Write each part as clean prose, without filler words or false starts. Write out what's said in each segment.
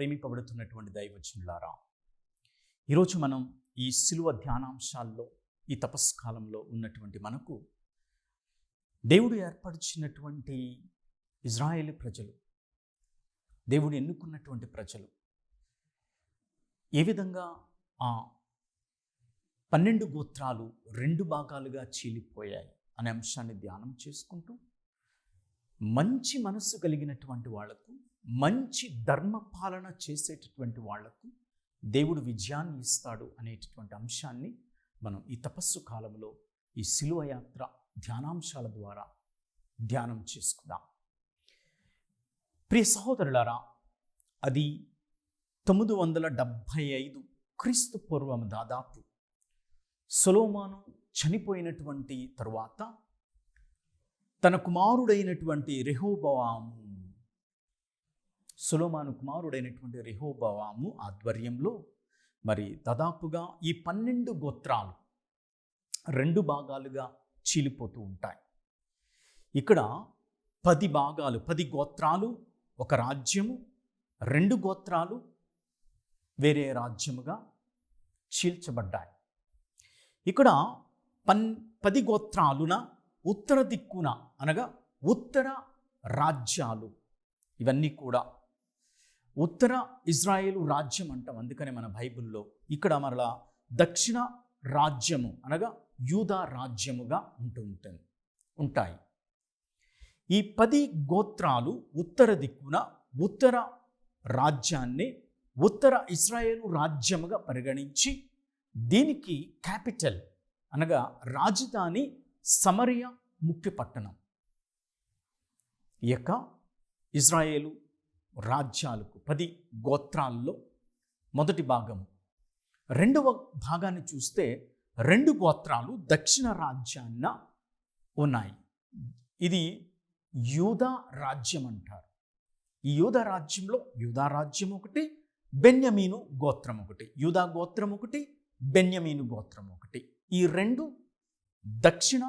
ప్రేమింపబడుతున్నటువంటి దైవజనులారా, ఈరోజు మనం ఈ సిలువ ధ్యానాంశాల్లో, ఈ తపస్కాలంలో ఉన్నటువంటి మనకు దేవుడు ఏర్పరిచినటువంటి ఇజ్రాయేలు ప్రజలు, దేవుడు ఎన్నుకున్నటువంటి ప్రజలు ఏ విధంగా ఆ 12 గోత్రాలు 2 భాగాలుగా చీలిపోయాయి అనే అంశాన్ని ధ్యానం చేసుకుంటూ, మంచి మనస్సు కలిగినటువంటి వాళ్లకు, మంచి ధర్మపాలన చేసేటటువంటి వాళ్లకు దేవుడు విజయాన్ని ఇస్తాడు అనేటటువంటి అంశాన్ని మనం ఈ తపస్సు కాలంలో ఈ సిలువ యాత్ర ధ్యానాంశాల ద్వారా ధ్యానం చేసుకుందాం. ప్రియ సహోదరులారా, అది 975 క్రీస్తు పూర్వం, దాదాపు సొలొమోను చనిపోయినటువంటి తరువాత తన కుమారుడైనటువంటి రెహోబోవాము, సొలొమోను కుమారుడైనటువంటి రెహోబోవాము ఆధ్వర్యంలో మరి దాదాపుగా ఈ 12 గోత్రాలు 2 భాగాలుగా చీలిపోతూ ఉంటాయి. ఇక్కడ 10 భాగాలు, 10 గోత్రాలు ఒక రాజ్యము, 2 గోత్రాలు వేరే రాజ్యముగా చీల్చబడ్డాయి. ఇక్కడ 10 గోత్రాలున ఉత్తర దిక్కున, అనగా ఉత్తర రాజ్యాలు, ఇవన్నీ కూడా ఉత్తర ఇజ్రాయేలు రాజ్యం అంటాం. అందుకనే మన బైబిల్లో ఇక్కడ మరలా దక్షిణ రాజ్యము అనగా యూదా రాజ్యముగా ఉంటాయి. ఈ 10 గోత్రాలు ఉత్తర దిక్కున ఉత్తర రాజ్యాన్ని ఉత్తర ఇజ్రాయేలు రాజ్యముగా పరిగణించి, దీనికి క్యాపిటల్ అనగా రాజధాని సమరయ ముఖ్య పట్టణం. ఈ యొక్క ఇజ్రాయేలు రాజ్యాలకు 10 గోత్రాల్లో మొదటి భాగము. రెండవ భాగాన్ని చూస్తే 2 గోత్రాలు దక్షిణ రాజ్యాన్న ఉన్నాయి. ఇది యూదా రాజ్యం అంటారు. ఈ యూదా రాజ్యంలో యూదా రాజ్యం ఒకటి, బెన్యమీను గోత్రం ఒకటి. యూదా గోత్రం ఒకటి, బెన్యమీను గోత్రం ఒకటి. ఈ 2 దక్షిణ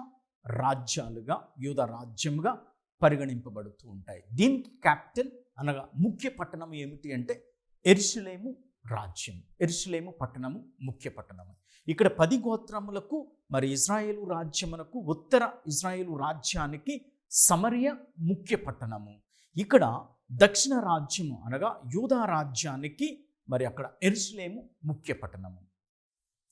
రాజ్యాలుగా యూదా రాజ్యముగా పరిగణింపబడుతూ ఉంటాయి. దీనికి క్యాపిటల్ అనగా ముఖ్య పట్టణం ఏమిటి అంటే యెరూషలేము రాజ్యం. యెరూషలేము పట్టణము ముఖ్య పట్టణము. ఇక్కడ 10 గోత్రములకు మరి ఇజ్రాయేలు రాజ్యమునకు, ఉత్తర ఇజ్రాయేలు రాజ్యానికి సమరయ ముఖ్య పట్టణము. ఇక్కడ దక్షిణ రాజ్యము అనగా యూదా రాజ్యానికి మరి అక్కడ యెరూషలేము ముఖ్య పట్టణము.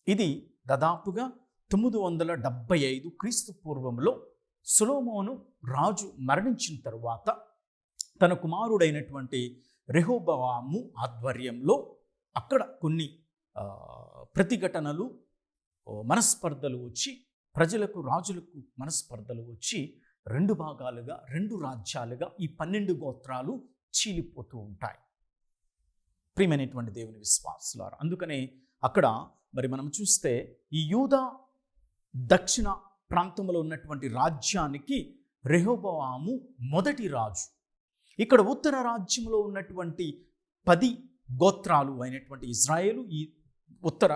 ఇది దాదాపుగా 975 క్రీస్తు పూర్వంలో సొలొమోను రాజు మరణించిన తరువాత తన కుమారుడైనటువంటి రెహోబోవాము ఆధ్వర్యంలో అక్కడ కొన్ని ప్రతిఘటనలు, మనస్పర్ధలు వచ్చి, ప్రజలకు, రాజులకు మనస్పర్ధలు వచ్చి 2 భాగాలుగా, 2 రాజ్యాలుగా ఈ 12 గోత్రాలు చీలిపోతూ ఉంటాయి. ప్రియమైనటువంటి దేవుని విశ్వాసులారా, అందుకనే అక్కడ మరి మనం చూస్తే ఈ యూదా దక్షిణ ప్రాంతంలో ఉన్నటువంటి రాజ్యానికి రెహోబోవాము మొదటి రాజు. ఇక్కడ ఉత్తర రాజ్యంలో ఉన్నటువంటి 10 గోత్రాలు అయినటువంటి ఇజ్రాయేలు, ఈ ఉత్తర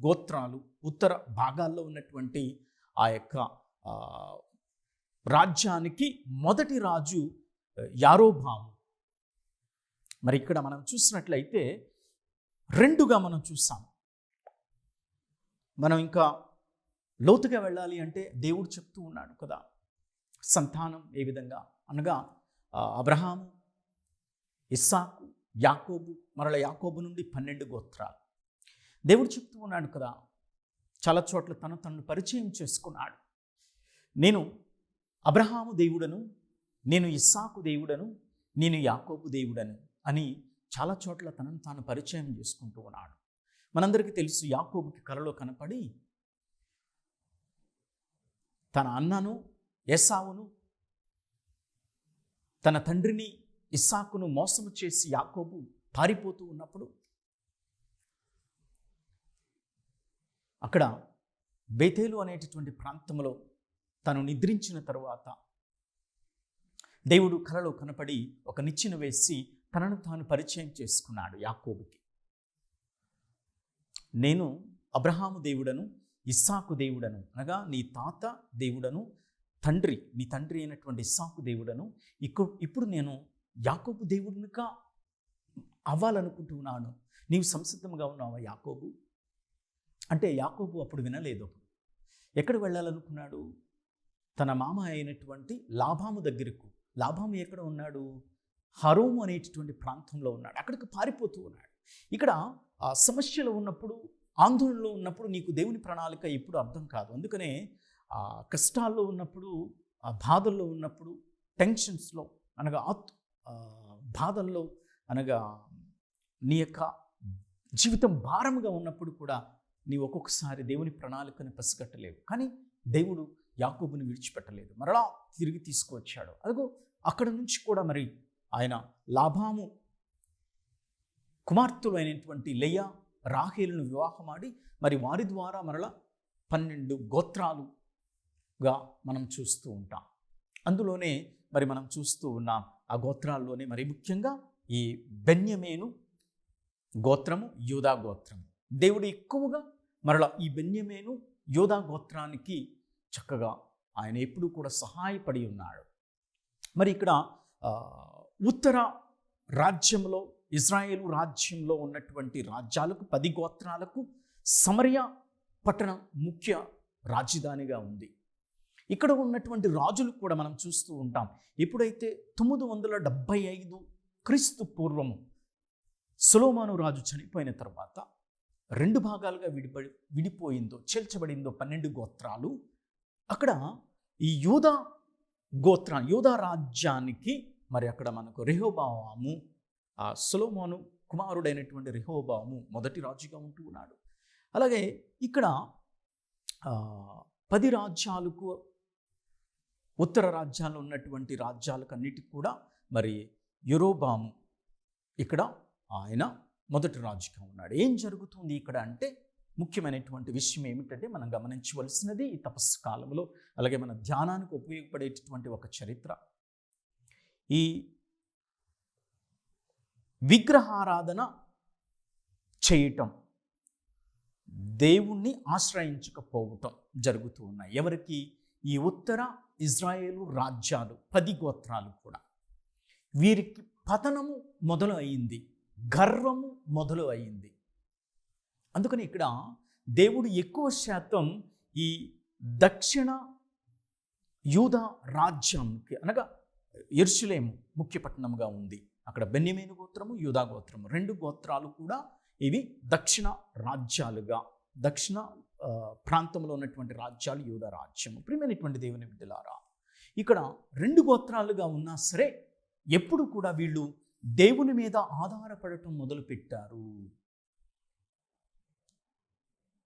గోత్రాలు, ఉత్తర భాగాల్లో ఉన్నటువంటి ఆ యొక్క రాజ్యానికి మొదటి రాజు యారోబాము. మరి ఇక్కడ మనం చూసినట్లయితే 2గా మనం చూసాం. మనం ఇంకా లోతుగా వెళ్ళాలి అంటే దేవుడు చెప్తూ ఉన్నాడు కదా, సంతానం ఏ విధంగా అనగా అబ్రహాము, ఇస్సాకు, యాకోబు, మరల యాకోబు నుండి 12 గోత్రాలు. దేవుడు చెప్తూ ఉన్నాడు కదా, చాలా చోట్ల తను పరిచయం చేసుకున్నాడు. నేను అబ్రహాము దేవుడను, నేను ఇస్సాకు దేవుడను, నేను యాకోబు దేవుడను అని చాలా చోట్ల తనను తాను పరిచయం చేసుకుంటూ ఉన్నాడు. మనందరికీ తెలుసు, యాకోబుకి కలలో కనపడి తన అన్నను ఏసావును, తన తండ్రిని ఇస్సాకును మోసము చేసి యాకోబు పారిపోతూ ఉన్నప్పుడు అక్కడ బేతేలు అనేటటువంటి ప్రాంతంలో తను నిద్రించిన తరువాత దేవుడు కలలో కనపడి ఒక నిచ్చెన వేసి తనను తాను పరిచయం చేసుకున్నాడు యాకోబుకి. నేను అబ్రహాము దేవుడను, ఇస్సాకు దేవుడను, అనగా నీ తాత దేవుడను, నీ తండ్రి అయినటువంటి ఇస్సాకు దేవుడను, ఇప్పుడు నేను యాకోబు దేవుడినిగా అవ్వాలనుకుంటున్నాను. నీవు సంసిద్ధంగా ఉన్నావా యాకోబు? అంటే యాకోబు అప్పుడు వినలేదు. ఎక్కడ వెళ్ళాలనుకున్నాడు? తన మామ అయినటువంటి లాబాము దగ్గరకు. లాబాము ఎక్కడ ఉన్నాడు? హరోము అనేటటువంటి ప్రాంతంలో ఉన్నాడు. అక్కడికి పారిపోతూ ఉన్నాడు. ఇక్కడ ఆ సమస్యలో ఉన్నప్పుడు, ఆందోళనలో ఉన్నప్పుడు నీకు దేవుని ప్రణాళిక ఎప్పుడు అర్థం కాదు. అందుకనే ఆ కష్టాల్లో ఉన్నప్పుడు, ఆ బాధల్లో ఉన్నప్పుడు, టెన్షన్స్లో అనగా బాధల్లో అనగా నీ యొక్క జీవితం భారంగా ఉన్నప్పుడు కూడా నీవు ఒక్కొక్కసారి దేవుని ప్రణాళికను పసిగట్టలేవు. కానీ దేవుడు యాకోబుని విడిచిపెట్టలేదు, మరలా తిరిగి తీసుకువచ్చాడు. అదిగో అక్కడ నుంచి కూడా మరి ఆయన లాబాము కుమార్తెలు అయినటువంటి లెయా, రాహేలును వివాహమాడి మరి వారి ద్వారా మరలా 12 గోత్రాలుగా మనం చూస్తూ ఉంటాం. అందులోనే మరి మనం చూస్తూ ఉన్నాం. ఆ గోత్రాల్లోనే మరి ముఖ్యంగా ఈ బెన్యమీను గోత్రము, యూదా గోత్రము. దేవుడు ఎక్కువగా మరలా ఈ బెన్యమీను యూదా గోత్రానికి చక్కగా ఆయన ఎప్పుడూ కూడా సహాయపడి ఉన్నాడు. మరి ఇక్కడ ఉత్తర రాజ్యంలో, ఇజ్రాయేలు రాజ్యంలో ఉన్నటువంటి రాజ్యాలకు 10 గోత్రాలకు సమరియా పట్టణం ముఖ్య రాజధానిగా ఉంది. ఇక్కడ ఉన్నటువంటి రాజులు కూడా మనం చూస్తూ ఉంటాం. ఎప్పుడైతే 975 క్రీస్తు పూర్వము సొలొమోను రాజు చనిపోయిన తర్వాత 2 భాగాలుగా విడిపోయిందో, చేల్చబడిందో 12 గోత్రాలు. అక్కడ ఈ యూదా యూదా రాజ్యానికి మరి అక్కడ మనకు రెహోబాము, ఆ సొలొమోను కుమారుడైనటువంటి రెహోబాము మొదటి రాజుగా ఉంటూ ఉన్నాడు. అలాగే ఇక్కడ 10 రాజ్యాలకు, ఉత్తర రాజ్యాల్లో ఉన్నటువంటి రాజ్యాలకు అన్నిటికి కూడా మరి యెరోబాము ఇక్కడ ఆయన మొదటి రాజుగా ఉన్నాడు. ఏం జరుగుతుంది ఇక్కడ అంటే ముఖ్యమైనటువంటి విషయం ఏమిటంటే మనం గమనించవలసినది ఈ తపస్సు కాలంలో, అలాగే మన ధ్యానానికి ఉపయోగపడేటటువంటి ఒక చరిత్ర. ఈ విగ్రహారాధన చేయటం, దేవుణ్ణి ఆశ్రయించకపోవటం జరుగుతూ ఉన్నాయి. ఎవరికి? ఈ ఉత్తర ఇజ్రాయేలు రాజ్యాలు 10 గోత్రాలు కూడా. వీరికి పతనము మొదలు అయింది, గర్వము మొదలు అయింది. అందుకని ఇక్కడ దేవుడు ఎక్కువ శాతం ఈ దక్షిణ యూదా రాజ్యంకి అనగా యెరూషలేము ముఖ్య పట్టణంగా ఉంది. అక్కడ బెన్యమీను గోత్రము, యూదా గోత్రము 2 గోత్రాలు కూడా ఇవి దక్షిణ రాజ్యాలుగా, దక్షిణ ప్రాంతంలో ఉన్నటువంటి రాజ్యాలు యూదా రాజ్యము. ప్రియమైనటువంటి దేవుని బిడ్డలారా, ఇక్కడ 2 గోత్రాలుగా ఉన్నా సరే ఎప్పుడు కూడా వీళ్ళు దేవుని మీద ఆధారపడటం మొదలుపెట్టారు.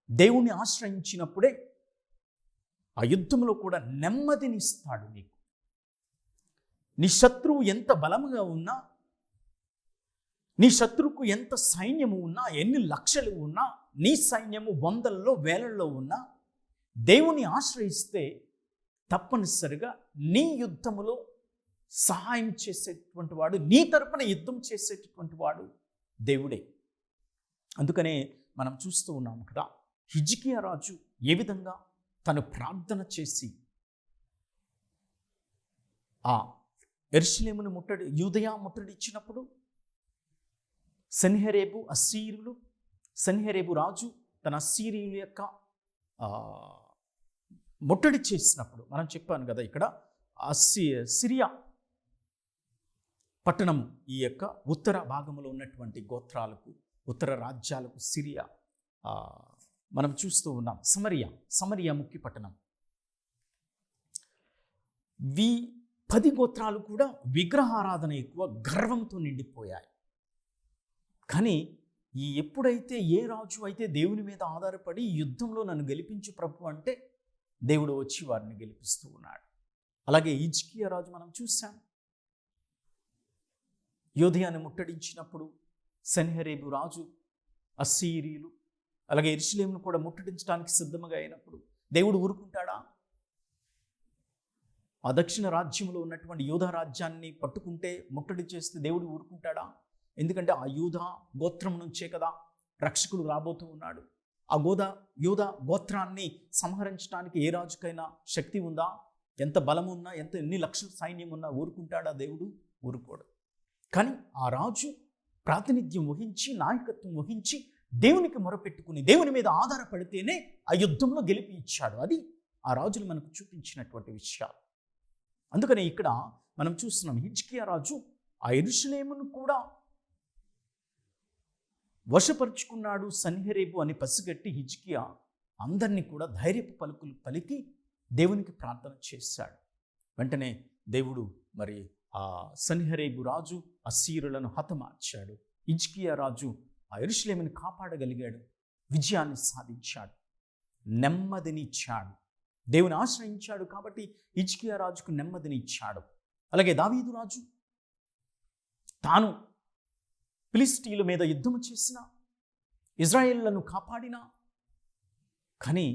దేవుణ్ణి ఆశ్రయించినప్పుడే ఆ యుద్ధంలో కూడా నెమ్మదినిస్తాడు నీకు. నీ శత్రువు ఎంత బలముగా ఉన్నా, నీ శత్రువుకు ఎంత సైన్యము ఉన్నా, ఎన్ని లక్షలు ఉన్నా, నీ సైన్యము 100ల్లో 1000ల్లో ఉన్నా, దేవుని ఆశ్రయిస్తే తప్పనిసరిగా నీ యుద్ధములో సహాయం చేసేటువంటి వాడు, నీ తరపున యుద్ధం చేసేటటువంటి వాడు దేవుడే. అందుకనే మనం చూస్తూ ఉన్నాం కదా, హిజ్కియా రాజు ఏ విధంగా తను ప్రార్థన చేసి ఆ యెరూషలేమును యూదయ ముట్టడిచ్చినప్పుడు సెన్హెరీబు రాజు తన అస్సీరీయుల యొక్క ముట్టడి చేసినప్పుడు మనం చెప్పాను కదా, ఇక్కడ సిరియా పట్టణము ఈ యొక్క ఉత్తర భాగంలో ఉన్నటువంటి గోత్రాలకు, ఉత్తర రాజ్యాలకు సిరియా మనం చూస్తూ ఉన్నాం. సమరియా ముఖ్య పట్టణం. 10 గోత్రాలు కూడా విగ్రహారాధన ఎక్కువ, గర్వంతో నిండిపోయాయి. కానీ ఎప్పుడైతే ఏ రాజు అయితే దేవుని మీద ఆధారపడి యుద్ధంలో నన్ను గెలిపించు ప్రభు అంటే దేవుడు వచ్చి వారిని గెలిపిస్తూ ఉన్నాడు. అలాగే హిజ్కియా రాజు మనం చూసాం, యోధియాను ముట్టడించినప్పుడు సెన్హెరీబు రాజు, అస్సీరీయులు అలాగే యెరూషలేమును కూడా ముట్టడించడానికి సిద్ధంగా అయినప్పుడు దేవుడు ఊరుకుంటాడా? ఆ దక్షిణ రాజ్యంలో ఉన్నటువంటి యూదా రాజ్యాన్ని పట్టుకుంటే, ముట్టడి చేస్తే దేవుడు ఊరుకుంటాడా? ఎందుకంటే ఆ యూదా గోత్రం నుంచే కదా రక్షకుడు రాబోతూ ఉన్నాడు. ఆ యూదా గోత్రాన్ని సంహరించడానికి ఏ రాజుకైనా శక్తి ఉందా? ఎంత బలం ఉన్నా, ఎన్ని లక్షల సైన్యం ఉన్నా ఊరుకుంటాడా దేవుడు? ఊరుకోడు. కానీ ఆ రాజు ప్రాతినిధ్యం వహించి, నాయకత్వం వహించి, దేవునికి మొరపెట్టుకుని దేవుని మీద ఆధారపడితేనే ఆ యుద్ధంలో గెలిపి ఇచ్చాడు. అది ఆ రాజులు మనకు చూపించినటువంటి విషయాలు. అందుకనే ఇక్కడ మనం చూస్తున్నాం, హిజ్కియా రాజు ఆ యెరూషలేమును కూడా వశపరుచుకున్నాడు. సన్హెరీబు అని పసిగట్టి హిజ్కియా అందరినీ కూడా ధైర్యపు పలుకులు పలికి దేవునికి ప్రార్థన చేశాడు. వెంటనే దేవుడు మరి ఆ సన్హెరీబు రాజు అస్సీరులను హతమార్చాడు. హిజ్కియా రాజు ఆ యెరూషలేమును కాపాడగలిగాడు, విజయాన్ని సాధించాడు, నెమ్మదిని ఇచ్చాడు. దేవుని ఆశ్రయించాడు కాబట్టి హిజ్కియా రాజుకు నెమ్మదిని ఇచ్చాడు. అలాగే దావీదు రాజు తాను ఫిలిష్తీయుల మీద యుద్ధము చేసిన, ఇజ్రాయేలులను కాపాడిన, కానీ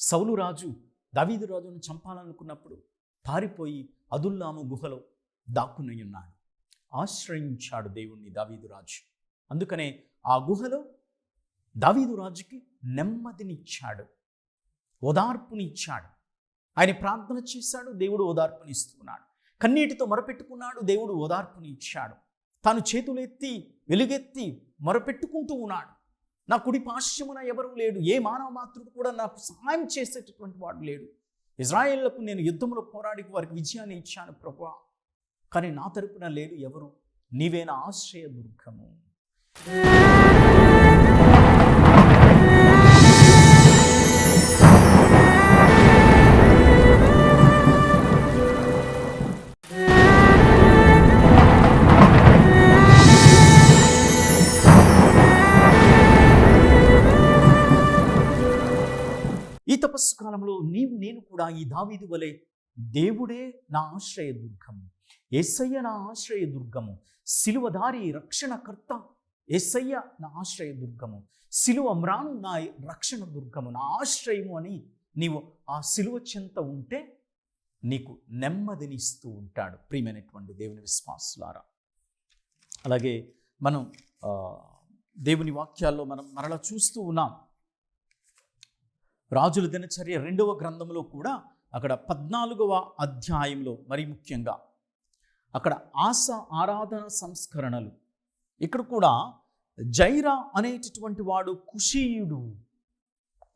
సౌలు రాజు దావీదు రాజును చంపాలనుకున్నప్పుడు పారిపోయి అదుల్లాము గుహలో దాక్కుని ఉన్నాడు. ఆశ్రయించాడు దేవుణ్ణి దావీదు రాజు. అందుకనే ఆ గుహలో దావీదు రాజుకి నెమ్మదినిచ్చాడు, ఓదార్పునిచ్చాడు. ఆయన ప్రార్థన చేశాడు, దేవుడు ఓదార్పునిస్తున్నాడు. కన్నీటితో మొరపెట్టుకున్నాడు, దేవుడు ఓదార్పుని ఇచ్చాడు. తాను చేతులెత్తి వెలుగెత్తి మొరపెట్టుకుంటూ ఉన్నాడు. నా కుడి పార్శ్వమున ఎవరు లేడు, ఏ మానవ మాతృడు కూడా నాకు సహాయం చేసేటటువంటి వాడు లేడు. ఇజ్రాయేళ్లకు నేను యుద్ధంలో పోరాడి వారికి విజయాన్ని ఇచ్చాను ప్రభువా, కానీ నా తరపున లేడు ఎవరు, నీవే నా ఆశ్రయ దుర్గము. ఈ తపస్సు కాలంలో నేను కూడా ఈ దావీదు వలె దేవుడే నా ఆశ్రయ దుర్గము, యేసయ్య నా ఆశ్రయ దుర్గము, సిలువధారి రక్షణకర్త యేసయ్య నా ఆశ్రయ దుర్గము, సిలువ మ్రాను నా రక్షణ దుర్గము, నా ఆశ్రయము అని నీవు ఆ సిలువ చెంత ఉంటే నీకు నెమ్మదినిస్తూ ఉంటాడు. ప్రియమైనటువంటి దేవుని విశ్వాసులారా, అలాగే మనం దేవుని వాక్యాల్లో మనం మరలా చూస్తూ ఉన్నాం. రాజుల దినచర్య 2వ గ్రంథంలో కూడా అక్కడ 14వ అధ్యాయంలో మరి ముఖ్యంగా అక్కడ ఆస ఆరాధన సంస్కరణలు. ఇక్కడ కూడా జైరా అనేటటువంటి వాడు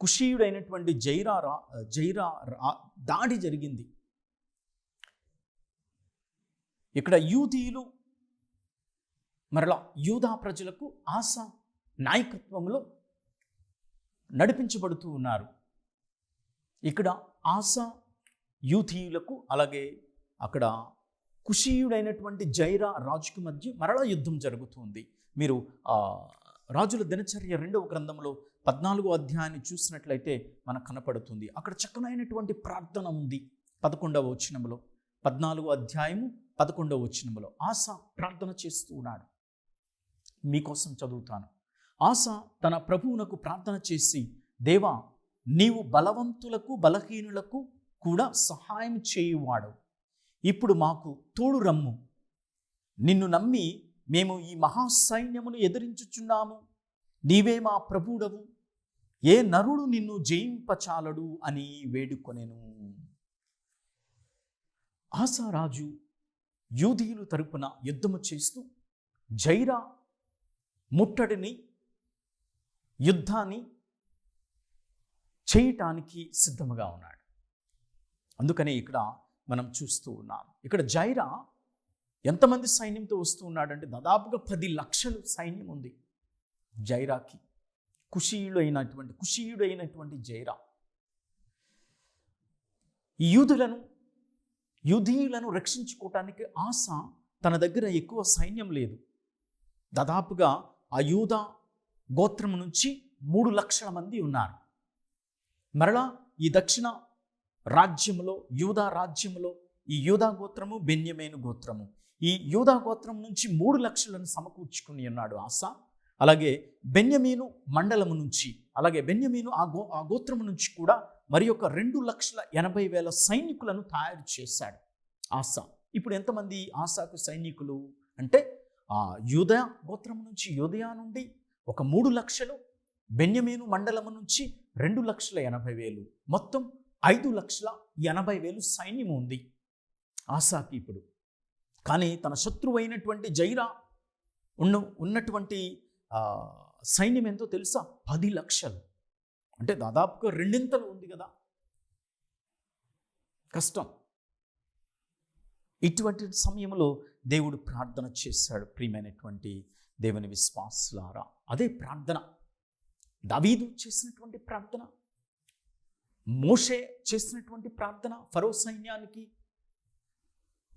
కుషీయుడైనటువంటి జైరా దాడి జరిగింది. ఇక్కడ యూదీయులు మరలా యూదా ప్రజలకు ఆస నాయకత్వంలో నడిపించబడుతూ ఉన్నారు. ఇక్కడ ఆస యూథీయులకు అలాగే అక్కడ కుషీయుడైనటువంటి జైరా రాజుకు మధ్య మరలా యుద్ధం జరుగుతుంది. మీరు రాజుల దినచర్య 2వ గ్రంథంలో 14వ అధ్యాయాన్ని చూసినట్లయితే మనకు కనపడుతుంది. అక్కడ చక్కనైనటువంటి ప్రార్థన ఉంది. 11వ వచనంలో, 14వ అధ్యాయము 11వ వచనంలో ఆస ప్రార్థన చేస్తూ ఉన్నాడు. మీకోసం చదువుతాను. ఆస తన ప్రభువునకు ప్రార్థన చేసి, దేవా, నీవు బలవంతులకు బలహీనులకు కూడా సహాయం చేయువాడు. ఇప్పుడు మాకు తోడు రమ్ము. నిన్ను నమ్మి మేము ఈ మహాసైన్యమును ఎదిరించుచున్నాము. నీవే మా ప్రభువుడవు. ఏ నరుడు నిన్ను జయింపచాలడు అని వేడుకొనెను. ఆసారాజు యూదీయుల తరపున యుద్ధము చేస్తూ జైరా ముట్టడిని, యుద్ధాన్ని చేయటానికి సిద్ధముగా ఉన్నాడు. అందుకనే ఇక్కడ మనం చూస్తూ ఉన్నాం. ఇక్కడ జైరా ఎంతమంది సైన్యంతో వస్తూ ఉన్నాడంటే దాదాపుగా 10 లక్షలు సైన్యం ఉంది జైరాకి. కుషీయుడైనటువంటి జైరా ఈ యూదీయులను రక్షించుకోవటానికి ఆస తన దగ్గర ఎక్కువ సైన్యం లేదు. దాదాపుగా ఆ యూదా గోత్రం నుంచి 3 లక్షల మంది ఉన్నారు. మరలా ఈ దక్షిణ రాజ్యంలో, యూదా రాజ్యంలో ఈ యూదా గోత్రము, బెన్యమీను గోత్రము, ఈ యూదా గోత్రం నుంచి 3 లక్షలను సమకూర్చుకుని ఉన్నాడు ఆస. అలాగే బెన్యమీను మండలము నుంచి, అలాగే బెన్యమీను ఆ గోత్రము నుంచి కూడా మరి ఒక 2,80,000 సైనికులను తయారు చేశాడు ఆస. ఇప్పుడు ఎంతమంది ఆసాకు సైనికులు అంటే యూదా గోత్రం నుంచి, యూదయా నుండి ఒక 3 లక్షలు, బెన్యమీను మండలము నుంచి 2,80,000, మొత్తం 5,80,000 సైన్యం ఉంది ఆసాకి ఇప్పుడు. కానీ తన శత్రువు అయినటువంటి జైరా ఉన్నటువంటి సైన్యం ఎంతో తెలుసా? 10 లక్షలు. అంటే దాదాపుగా రెండింతలు ఉంది కదా. కష్టం. ఇటువంటి సమయంలో దేవుడు ప్రార్థన చేశాడు. ప్రియమైనటువంటి దేవుని విశ్వాసులారా, అదే ప్రార్థన. దావీదు చేసినటువంటి ప్రార్థన, మోషే చేసినటువంటి ప్రార్థన, ఫరో సైన్యానికి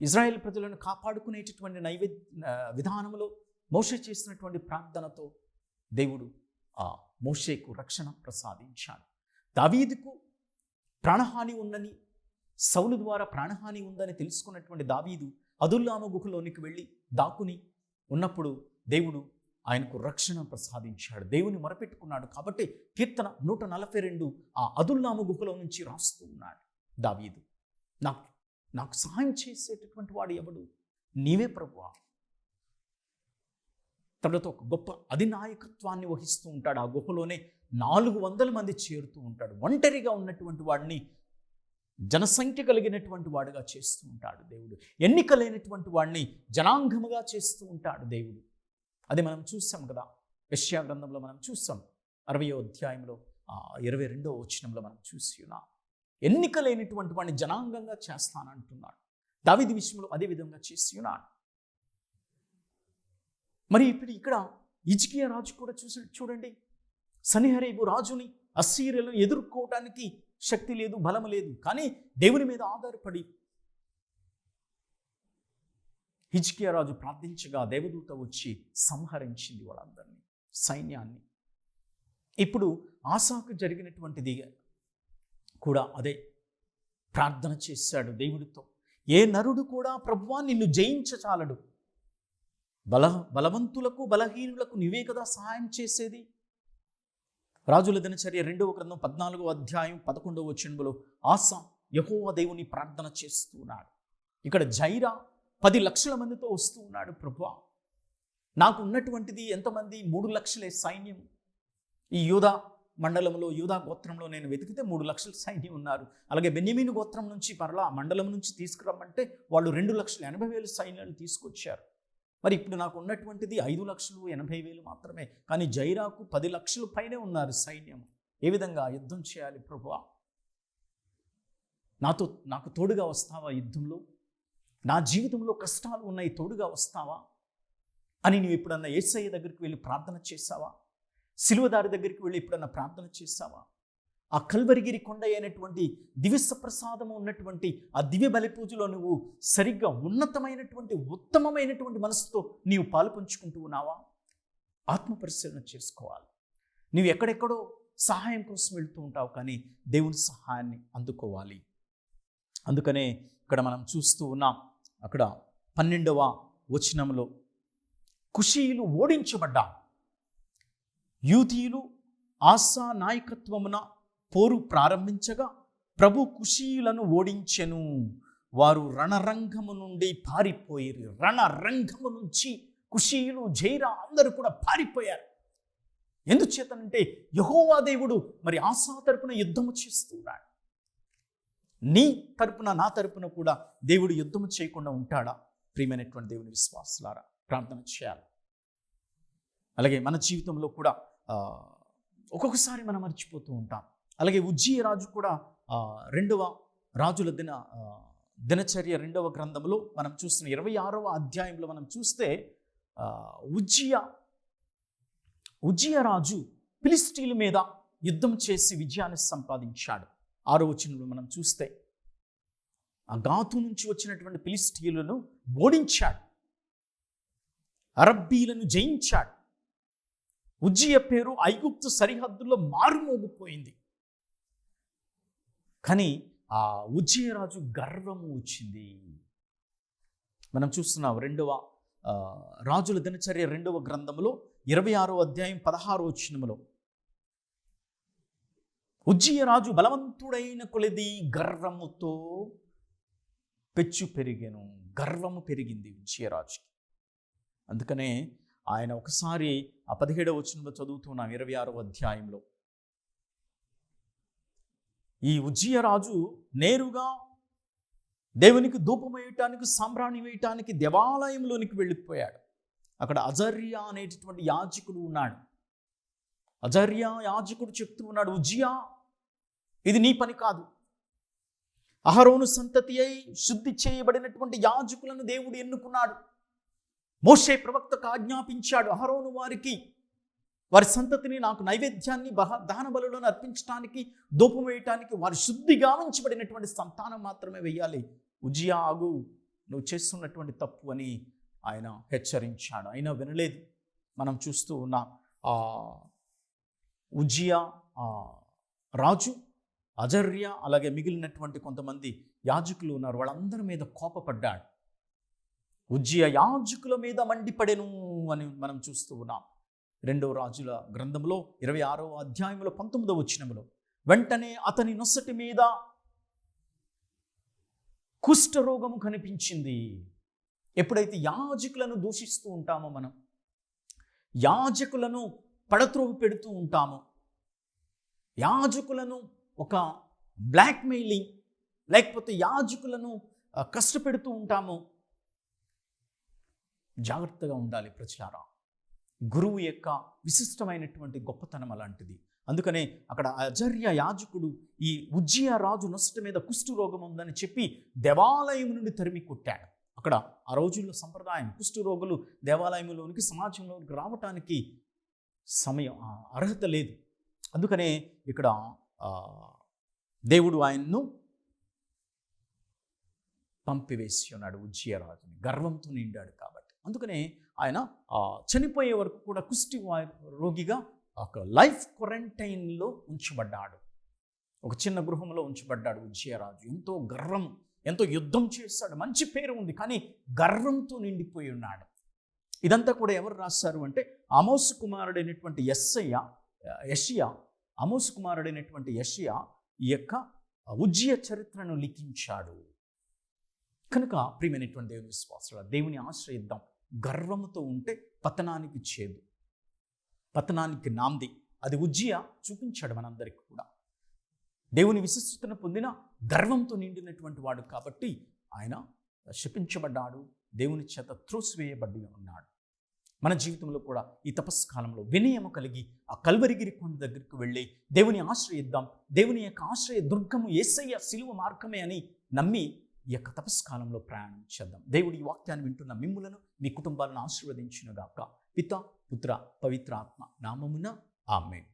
ఇజ్రాయేల్ ప్రజలను కాపాడుకునేటటువంటి విధానంలో మోషే చేసినటువంటి ప్రార్థనతో దేవుడు ఆ మోషేకు రక్షణ ప్రసాదించాడు. దావీదుకు ప్రాణహాని ఉందని, సౌలు ద్వారా ప్రాణహాని ఉందని తెలుసుకున్నటువంటి దావీదు అదుల్లాము గుహలోనికి వెళ్ళి దాక్కుని ఉన్నప్పుడు దేవుడు ఆయనకు రక్షణ ప్రసాదించాడు. దేవుని మొరపెట్టుకున్నాడు. కాబట్టి కీర్తన 142 ఆ అదుల్లాము గుహలో నుంచి రాస్తూ ఉన్నాడు దావీదు. నాకు సహాయం చేసేటటువంటి వాడు ఎవడు? నీవే ప్రభువా. తనతో ఒక గొప్ప అధినాయకత్వాన్ని వహిస్తూ ఉంటాడు. ఆ గుహలోనే 400 మంది చేరుతూ ఉంటాడు. ఒంటరిగా ఉన్నటువంటి వాడిని జనసంఖ్య కలిగినటువంటి వాడుగా చేస్తూ ఉంటాడు దేవుడు. ఎన్నికలైనటువంటి వాడిని జనాంగముగా చేస్తూ ఉంటాడు దేవుడు. అది మనం చూసాం కదా, యెషయా గ్రంథంలో మనం చూసాం. 60వ అధ్యాయంలో 22వ వచనంలో మనం చూసి ఉన్నాం. ఎన్నికలైనటువంటి వాడిని జనాంగంగా చేస్తానంటున్నాడు. దావీదు విషయంలో అదే విధంగా చేసి ఉన్నాడు. మరి ఇప్పుడు ఇక్కడ హిజ్కియా రాజు కూడా చూడండి, సన్హెరీబు రాజుని అస్సీరియలను ఎదుర్కోవటానికి శక్తి లేదు, బలము లేదు. కానీ దేవుని మీద ఆధారపడి హిజ్కియా రాజు ప్రార్థించగా దేవదూత వచ్చి సంహరించింది వాళ్ళందరినీ, సైన్యాన్ని. ఇప్పుడు ఆసాకు జరిగినటువంటిది కూడా అదే. ప్రార్థన చేశాడు దేవుడితో. ఏ నరుడు కూడా ప్రభువా నిన్ను జయించచాలడు, బలవంతులకు బలహీనులకు నీవే కదా సహాయం చేసేది. రాజుల దినచర్య 2వ గ్రంథం 14వ అధ్యాయం 11వ వచనంలో ఆసా యెహోవా దేవుని ప్రార్థన చేస్తున్నాడు. ఇక్కడ జైరా 10 లక్షల మందితో వస్తూ ఉన్నాడు. ప్రభువా నాకు ఉన్నటువంటిది ఎంతమంది? 3 లక్షలే సైన్యం. ఈ యూదా మండలంలో, యూదా గోత్రంలో నేను వెతికితే 3 లక్షల సైన్యం ఉన్నారు. అలాగే బెన్యమీను గోత్రం నుంచి మరలా మండలం నుంచి తీసుకురమ్మంటే వాళ్ళు 2,80,000 సైన్యాన్ని తీసుకొచ్చారు. మరి ఇప్పుడు నాకు ఉన్నటువంటిది 5,80,000 మాత్రమే. కానీ జైరాకు 10 లక్షల పైనే ఉన్నారు సైన్యం. ఏ విధంగా యుద్ధం చేయాలి ప్రభువా? నాకు తోడుగా వస్తావా యుద్ధంలో? నా జీవితంలో కష్టాలు ఉన్నాయి, తోడుగా వస్తావా అని నువ్వు ఎప్పుడన్నా యేసయ్య దగ్గరికి వెళ్ళి ప్రార్థన చేశావా? సిలువదారి దగ్గరికి వెళ్ళి ఎప్పుడన్నా ప్రార్థన చేశావా? ఆ కల్వరిగిరి కొండ అయినటువంటి దివ్య ప్రసాదము ఉన్నటువంటి ఆ దివ్య బలి పూజలో నువ్వు సరిగ్గా ఉన్నతమైనటువంటి ఉత్తమమైనటువంటి మనసుతో నీవు పాలు పంచుకుంటూ ఉన్నావా? ఆత్మ పరిశీలన చేసుకోవాలి. నువ్వు ఎక్కడెక్కడో సహాయం కోసం వెళ్తూ ఉంటావు, కానీ దేవుని సహాయాన్ని అందుకోవాలి. అందుకనే ఇక్కడ మనం చూస్తూ ఉన్నాం. అక్కడ 12వ వచనంలో కుషీయులు ఓడించబడ్డా, యూతీయులు ఆసా నాయకత్వమున పోరు ప్రారంభించగా ప్రభు కుషీయులను ఓడించెను. వారు రణరంగము నుండి పారిపోయారు. రణరంగము నుంచి కుషీయులు, జైరా అందరూ కూడా పారిపోయారు. ఎందుచేతనంటే యెహోవా దేవుడు మరి ఆసా తరపున యుద్ధము చేస్తున్నాడు. నీ తరపున, నా తరపున కూడా దేవుడు యుద్ధము చేయకుండా ఉంటాడా? ప్రియమైనటువంటి దేవుని విశ్వాసులారా, ప్రార్థన చేయాలి. అలాగే మన జీవితంలో కూడా ఒక్కొక్కసారి మనం మర్చిపోతూ ఉంటాం. అలాగే ఉజ్జియా రాజు కూడా 2వ రాజుల దినచర్య 2వ గ్రంథంలో మనం చూస్తున్న 26వ అధ్యాయంలో మనం చూస్తే ఉజ్జియా రాజు ఫిలిష్తీయుల మీద యుద్ధం చేసి విజయాన్ని సంపాదించాడు. 6వ వచనంలో మనం చూస్తే ఆ గాతు నుంచి వచ్చినటువంటి ఫిలిష్తీయులను ఓడించాడు, అరబ్బీలను జయించాడు. ఉజ్జియా పేరు ఐగుప్తు సరిహద్దుల్లో మారుమోగిపోయింది. కానీ ఆ ఉజ్జియా రాజు గర్వము వచ్చింది. మనం చూస్తున్నాం 2వ రాజుల దినచర్య 2వ గ్రంథంలో 26వ అధ్యాయం 16వ వచనంలో ఉజ్జియా రాజు బలవంతుడైన కొలది గర్వముతో పెచ్చు పెరిగెను. గర్వము పెరిగింది ఉజ్జియా రాజుకి. అందుకనే ఆయన ఒకసారి ఆ 17వ వచనంలో చదువుతున్నాం 26వ అధ్యాయంలో, ఈ ఉజ్జియా రాజు నేరుగా దేవునికి ధూపం వేయటానికి, సాంబ్రాణి వేయటానికి దేవాలయంలోనికి వెళ్ళిపోయాడు. అక్కడ అజర్యా అనేటటువంటి యాజకుడు ఉన్నాడు. అజర్యా యాజకుడు చెప్తూ ఉన్నాడు, ఉజ్జియా, ఇది నీ పని కాదు. అహరోను సంతతి అయి శుద్ధి చేయబడినటువంటి యాజకులను దేవుడు ఎన్నుకున్నాడు. మోషే ప్రవక్తకు ఆజ్ఞాపించాడు, అహరోను వారి సంతతిని నాకు నైవేద్యాన్ని దహన బలులను అర్పించడానికి, ధూపం వేయటానికి వారి శుద్ధిగా ఉంచబడినటువంటి సంతానం మాత్రమే వెయ్యాలి. ఉజ్జియా, ఆగు, నువ్వు చేస్తున్నటువంటి తప్పు అని ఆయన హెచ్చరించాడు. అయినా వినలేదు. మనం చూస్తూ ఉన్న ఉజ్జియా రాజు, అజర్యా, అలాగే మిగిలినటువంటి కొంతమంది యాజకులు ఉన్నారు, వాళ్ళందరి మీద కోపపడ్డాడు. ఉజ్జియా యాజకుల మీద మండిపడెను అని మనం చూస్తూ ఉన్నాం. 2వ రాజుల గ్రంథంలో 26వ అధ్యాయంలో 19వ వచనంలో, వెంటనే అతని నొసటి మీద కుష్ఠరోగము కనిపించింది. ఎప్పుడైతే యాజకులను దూషిస్తూ ఉంటామో, మనం యాజకులను పడత్రోవి పెడుతూ ఉంటామో, యాజకులను ఒక బ్లాక్మెయిలింగ్ లేకపోతే యాజకులను కష్టపెడుతూ ఉంటామో, జాగ్రత్తగా ఉండాలి ప్రజలారా. గురువు యొక్క విశిష్టమైనటువంటి గొప్పతనం అలాంటిది. అందుకనే అక్కడ అజర్య యాజకుడు ఈ ఉజ్జియా రాజు నొసటి మీద కుష్టు రోగం ఉందని చెప్పి దేవాలయం నుండి తరిమి కొట్టాడు. అక్కడ ఆ రోజుల్లో సంప్రదాయం, కుష్టు రోగులు దేవాలయంలోనికి, సమాజంలోనికి రావటానికి అర్హత లేదు. అందుకనే ఇక్కడ దేవుడు ఆయన్ను పంపివేసి ఉన్నాడు. ఉజ్జియా రాజుని గర్వంతో నిండాడు కాబట్టి. అందుకనే ఆయన చనిపోయే వరకు కూడా కుష్టి రోగిగా ఒక లైఫ్ క్వారంటైన్లో ఉంచబడ్డాడు. ఒక చిన్న గృహంలో ఉంచబడ్డాడు ఉజ్జియా రాజు. ఎంతో గర్వం, ఎంతో యుద్ధం చేశాడు, మంచి పేరు ఉంది, కానీ గర్వంతో నిండిపోయి ఉన్నాడు. ఇదంతా కూడా ఎవరు రాశారు అంటే ఆమోసు కుమారుడైనటువంటి యెషయా ఆమోసు కుమారుడైనటువంటి యెషయా ఈ యొక్క ఉజ్జియా చరిత్రను లిఖించాడు. కనుక ప్రియమైనటువంటి దేవుని విశ్వాసులారా, దేవుని ఆశ్రయిద్దాం. గర్వముతో ఉంటే పతనానికి చేదు, పతనానికి నాంది. అది ఉజ్జియా చూపించాడు మనందరికీ కూడా. దేవుని విశిష్టతను పొందిన గర్వంతో నిండినటువంటి వాడు కాబట్టి ఆయన శపించబడ్డాడు, దేవుని చేత త్రోసివేయబడి ఉన్నాడు. మన జీవితంలో కూడా ఈ తపస్కాలంలో వినయము కలిగి ఆ కల్వరిగిరి కొండ దగ్గరికి వెళ్ళి దేవుని ఆశ్రయిద్దాం. దేవుని యొక్క ఆశ్రయ దుర్గము యేసయ్య శిలువ మార్గమే అని నమ్మి ఈ యొక్క తపస్కాలంలో ప్రయాణం చేద్దాం. దేవుడు ఈ వాక్యాన్ని వింటున్న మిమ్ములను, మీ కుటుంబాలను ఆశీర్వదించునుగాక. పిత, పుత్ర, పవిత్ర ఆత్మ నామమున ఆమేన్.